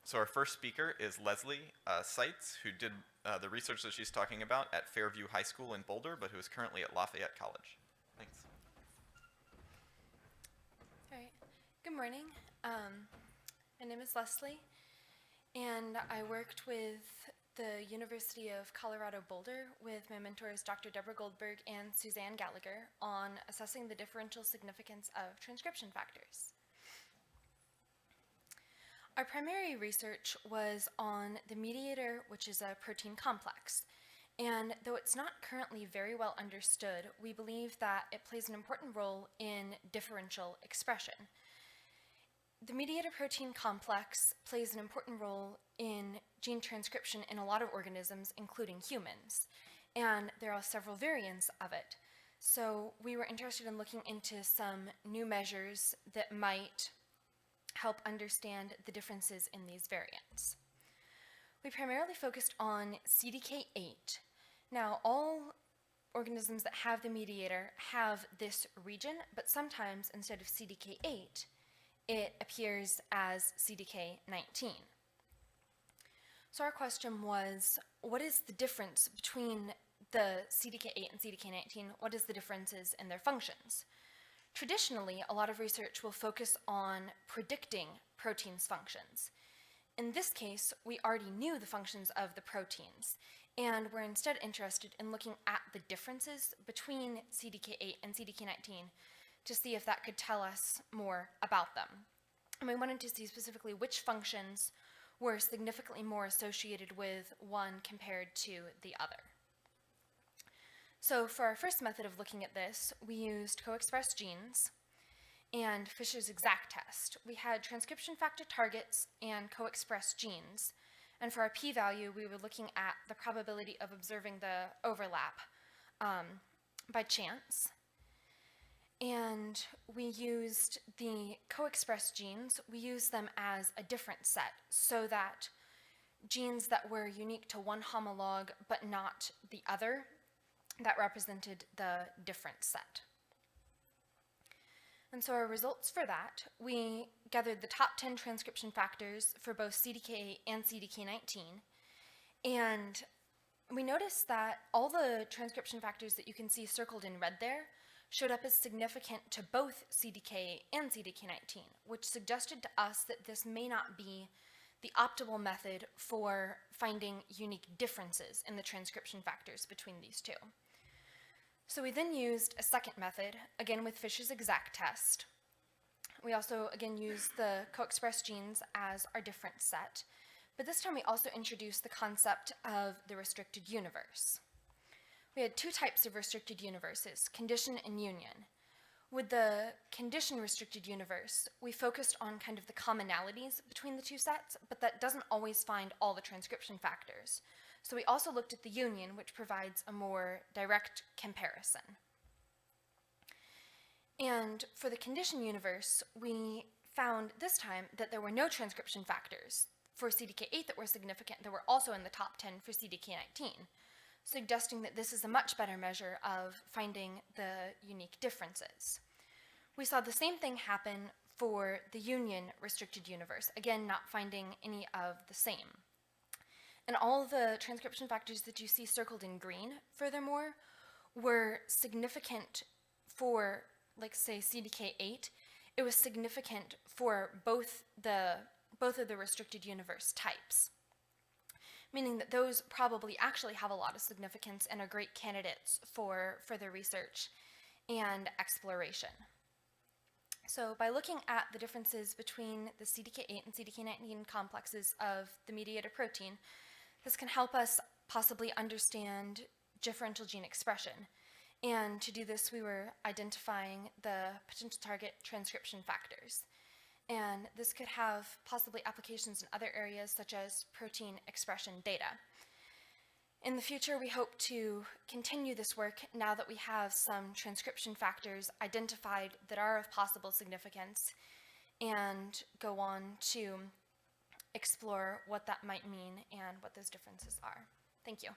So our first speaker is Leslie Seitz, who did the research that she's talking about at Fairview High School in Boulder, but who is currently at Lafayette College. Thanks. All right. Good morning. My name is Leslie, and I worked with the University of Colorado Boulder with my mentors Dr. Deborah Goldberg and Suzanne Gallagher on assessing the differential significance of transcription factors. Our primary research was on the mediator, which is a protein complex. And though it's not currently very well understood, we believe that it plays an important role in differential expression. The mediator protein complex plays an important role in gene transcription in a lot of organisms, including humans. And there are several variants of it. So we were interested in looking into some new measures that might help understand the differences in these variants. We primarily focused on CDK8. Now, all organisms that have the mediator have this region, but sometimes instead of CDK8, it appears as CDK19. So our question was, what is the difference between the CDK8 and CDK19? What is the differences in their functions? Traditionally, a lot of research will focus on predicting proteins' functions. In this case, we already knew the functions of the proteins, and we're instead interested in looking at the differences between CDK8 and CDK19 to see if that could tell us more about them. And we wanted to see specifically which functions were significantly more associated with one compared to the other. So for our first method of looking at this, we used co-expressed genes and Fisher's exact test. We had transcription factor targets and co-expressed genes. And for our p-value, we were looking at the probability of observing the overlap by chance. And we used the co-expressed genes, we used them as a different set so that genes that were unique to one homolog but not the other, that represented the different set. And so our results for that, we gathered the top 10 transcription factors for both CDK8 and CDK19, and we noticed that all the transcription factors that you can see circled in red there showed up as significant to both CDK8 and CDK19, which suggested to us that this may not be the optimal method for finding unique differences in the transcription factors between these two. So we then used a second method, again with Fisher's exact test. We also, again, used the co-expressed genes as our different set, but this time we also introduced the concept of the restricted universe. We had two types of restricted universes, condition and union. With the condition-restricted universe, we focused on kind of the commonalities between the two sets, but that doesn't always find all the transcription factors. So we also looked at the union, which provides a more direct comparison. And for the condition universe, we found this time that there were no transcription factors for CDK8 that were significant that were also in the top 10 for CDK19, suggesting that this is a much better measure of finding the unique differences. We saw the same thing happen for the union restricted universe, again not finding any of the same. And all the transcription factors that you see circled in green, furthermore, were significant for, like, say, CDK8. It was significant for both of the restricted universe types, meaning that those probably actually have a lot of significance and are great candidates for further research and exploration. So by looking at the differences between the CDK8 and CDK19 complexes of the mediator protein, this can help us possibly understand differential gene expression. And to do this, we were identifying the potential target transcription factors. And this could have possibly applications in other areas such as protein expression data. In the future, we hope to continue this work now that we have some transcription factors identified that are of possible significance and go on to explore what that might mean and what those differences are. Thank you.